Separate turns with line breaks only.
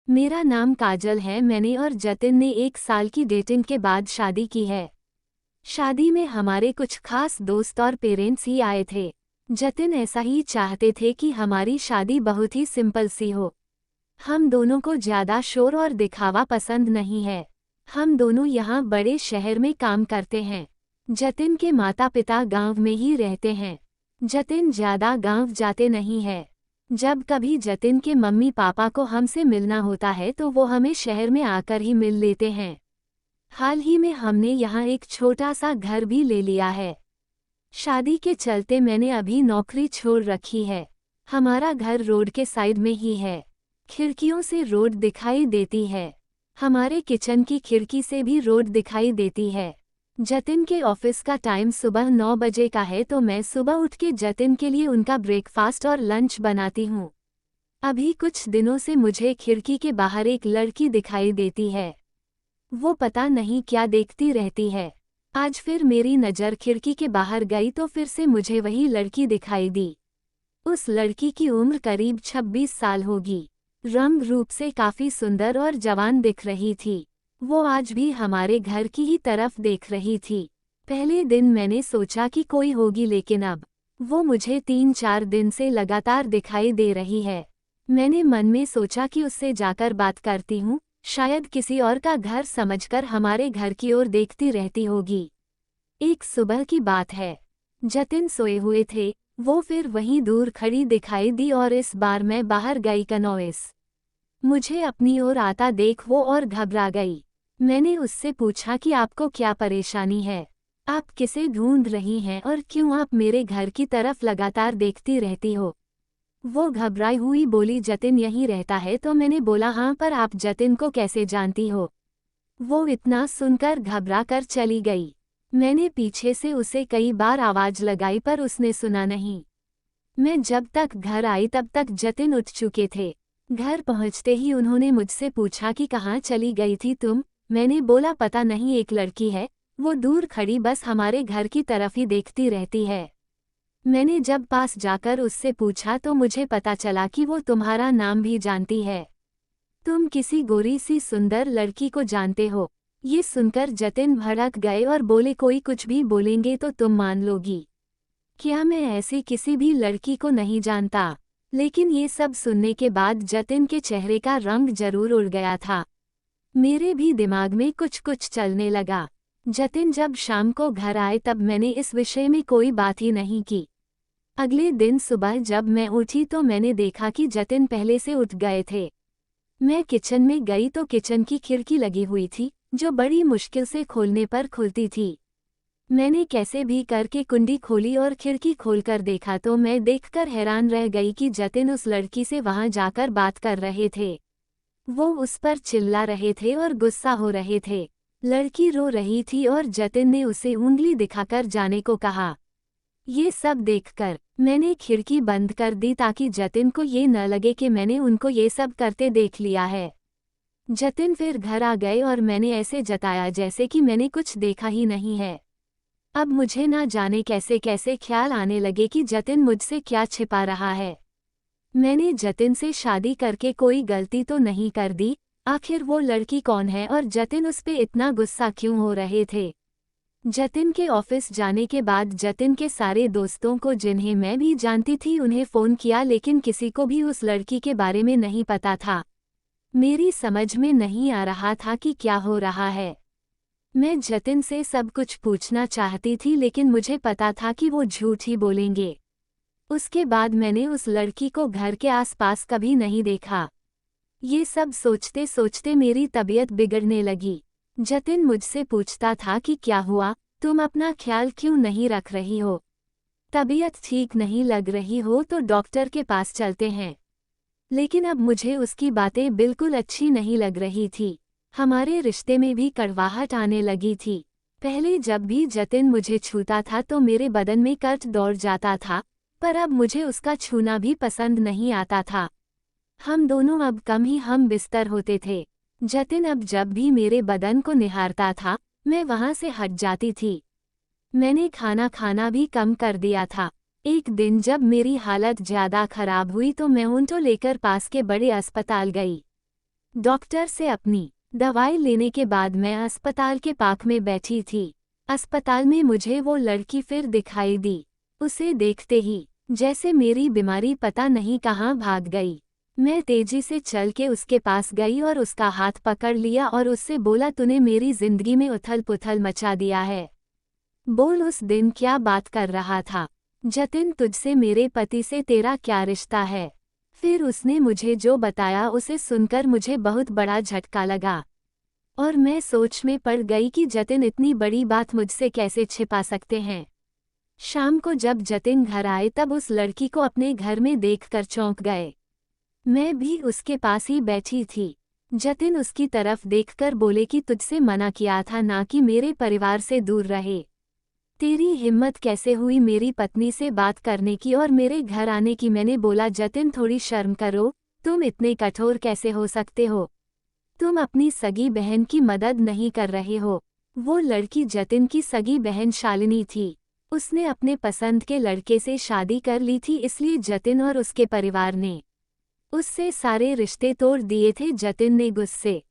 मेरा नाम काजल है। मैंने और जतिन ने 1 साल की डेटिंग के बाद शादी की है। शादी में हमारे कुछ खास दोस्त और पेरेंट्स ही आए थे। जतिन ऐसा ही चाहते थे कि हमारी शादी बहुत ही सिंपल सी हो। हम दोनों को ज्यादा शोर और दिखावा पसंद नहीं है। हम दोनों यहाँ बड़े शहर में काम करते हैं। जतिन के माता पिता गांव में ही रहते हैं। जतिन ज्यादा गांव जाते नहीं है। जब कभी जतिन के मम्मी पापा को हमसे मिलना होता है तो वो हमें शहर में आकर ही मिल लेते हैं। हाल ही में हमने यहाँ एक छोटा सा घर भी ले लिया है। शादी के चलते मैंने अभी नौकरी छोड़ रखी है। हमारा घर रोड के साइड में ही है। खिड़कियों से रोड दिखाई देती है। हमारे किचन की खिड़की से भी रोड दिखाई देती है। जतिन के ऑफिस का टाइम सुबह 9 बजे का है तो मैं सुबह उठ के जतिन के लिए उनका ब्रेकफास्ट और लंच बनाती हूँ। अभी कुछ दिनों से मुझे खिड़की के बाहर एक लड़की दिखाई देती है। वो पता नहीं क्या देखती रहती है। आज फिर मेरी नज़र खिड़की के बाहर गई तो फिर से मुझे वही लड़की दिखाई दी। उस लड़की की उम्र करीब 26 साल होगी। रंग रूप से काफ़ी सुंदर और जवान दिख रही थी। वो आज भी हमारे घर की ही तरफ देख रही थी। पहले दिन मैंने सोचा कि कोई होगी, लेकिन अब वो मुझे 3-4 दिन से लगातार दिखाई दे रही है। मैंने मन में सोचा कि उससे जाकर बात करती हूँ, शायद किसी और का घर समझकर हमारे घर की ओर देखती रहती होगी। एक सुबह की बात है। जतिन सोए हुए थे। वो फिर वहीं दूर खड़ी दिखाई दी और इस बार मैं बाहर गई कनॉइस। मुझे अपनी ओर आता देख वो और घबरा गई। मैंने उससे पूछा कि आपको क्या परेशानी है, आप किसे ढूंढ रही हैं और क्यों आप मेरे घर की तरफ लगातार देखती रहती हो। वो घबराई हुई बोली, जतिन यहीं रहता है। तो मैंने बोला हाँ, पर आप जतिन को कैसे जानती हो। वो इतना सुनकर घबरा कर चली गई। मैंने पीछे से उसे कई बार आवाज लगाई पर उसने सुना नहीं। मैं जब तक घर आई तब तक जतिन उठ चुके थे। घर पहुंचते ही उन्होंने मुझसे पूछा कि कहाँ चली गई थी तुम। मैंने बोला पता नहीं, एक लड़की है, वो दूर खड़ी बस हमारे घर की तरफ ही देखती रहती है। मैंने जब पास जाकर उससे पूछा तो मुझे पता चला कि वो तुम्हारा नाम भी जानती है। तुम किसी गोरी सी सुंदर लड़की को जानते हो। ये सुनकर जतिन भड़क गए और बोले, कोई कुछ भी बोलेंगे तो तुम मान लोगी क्या। मैं ऐसी किसी भी लड़की को नहीं जानता। लेकिन ये सब सुनने के बाद जतिन के चेहरे का रंग जरूर उड़ गया था। मेरे भी दिमाग में कुछ कुछ चलने लगा। जतिन जब शाम को घर आए तब मैंने इस विषय में कोई बात ही नहीं की। अगले दिन सुबह जब मैं उठी तो मैंने देखा कि जतिन पहले से उठ गए थे। मैं किचन में गई तो किचन की खिड़की लगी हुई थी, जो बड़ी मुश्किल से खोलने पर खुलती थी। मैंने कैसे भी करके कुंडी खोली और खिड़की खोलकर देखा तो मैं देखकर हैरान रह गई कि जतिन उस लड़की से वहां जाकर बात कर रहे थे। वो उस पर चिल्ला रहे थे और गुस्सा हो रहे थे। लड़की रो रही थी और जतिन ने उसे उंगली दिखाकर जाने को कहा। ये सब देखकर मैंने खिड़की बंद कर दी ताकि जतिन को ये न लगे कि मैंने उनको ये सब करते देख लिया है। जतिन फिर घर आ गए और मैंने ऐसे जताया जैसे कि मैंने कुछ देखा ही नहीं है। अब मुझे ना जाने कैसे कैसे ख्याल आने लगे कि जतिन मुझसे क्या छिपा रहा है। मैंने जतिन से शादी करके कोई गलती तो नहीं कर दी। आखिर वो लड़की कौन है और जतिन उस पे इतना गुस्सा क्यों हो रहे थे। जतिन के ऑफिस जाने के बाद जतिन के सारे दोस्तों को, जिन्हें मैं भी जानती थी, उन्हें फ़ोन किया, लेकिन किसी को भी उस लड़की के बारे में नहीं पता था। मेरी समझ में नहीं आ रहा था कि क्या हो रहा है। मैं जतिन से सब कुछ पूछना चाहती थी लेकिन मुझे पता था कि वो झूठ ही बोलेंगे। उसके बाद मैंने उस लड़की को घर के आसपास कभी नहीं देखा। ये सब सोचते सोचते मेरी तबीयत बिगड़ने लगी। जतिन मुझसे पूछता था कि क्या हुआ, तुम अपना ख्याल क्यों नहीं रख रही हो, तबीयत ठीक नहीं लग रही हो तो डॉक्टर के पास चलते हैं। लेकिन अब मुझे उसकी बातें बिल्कुल अच्छी नहीं लग रही थी। हमारे रिश्ते में भी कड़वाहट आने लगी थी। पहले जब भी जतिन मुझे छूता था तो मेरे बदन में कट दौड़ जाता था, पर अब मुझे उसका छूना भी पसंद नहीं आता था। हम दोनों अब कम ही हम बिस्तर होते थे। जतिन अब जब भी मेरे बदन को निहारता था मैं वहां से हट जाती थी। मैंने खाना खाना भी कम कर दिया था। एक दिन जब मेरी हालत ज्यादा खराब हुई तो मैं उनको लेकर पास के बड़े अस्पताल गई। डॉक्टर से अपनी दवाई लेने के बाद मैं अस्पताल के पार्क में बैठी थी। अस्पताल में मुझे वो लड़की फिर दिखाई दी। उसे देखते ही जैसे मेरी बीमारी पता नहीं कहाँ भाग गई। मैं तेजी से चल के उसके पास गई और उसका हाथ पकड़ लिया और उससे बोला, तूने मेरी जिंदगी में उथल पुथल मचा दिया है। बोल, उस दिन क्या बात कर रहा था? जतिन, तुझसे मेरे पति से तेरा क्या रिश्ता है? फिर उसने मुझे जो बताया उसे सुनकर मुझे बहुत बड़ा झटका लगा और मैं सोच में पड़ गई कि जतिन इतनी बड़ी बात मुझसे कैसे छिपा सकते हैं। शाम को जब जतिन घर आए तब उस लड़की को अपने घर में देखकर चौंक गए। मैं भी उसके पास ही बैठी थी। जतिन उसकी तरफ देखकर बोले कि तुझसे मना किया था ना कि मेरे परिवार से दूर रहे। तेरी हिम्मत कैसे हुई मेरी पत्नी से बात करने की और मेरे घर आने की? मैंने बोला, जतिन थोड़ी शर्म करो, तुम इतने कठोर कैसे हो सकते हो? तुम अपनी सगी बहन की मदद नहीं कर रहे हो। वो लड़की जतिन की सगी बहन शालिनी थी। उसने अपने पसंद के लड़के से शादी कर ली थी, इसलिए जतिन और उसके परिवार ने उससे सारे रिश्ते तोड़ दिए थे। जतिन ने गुस्से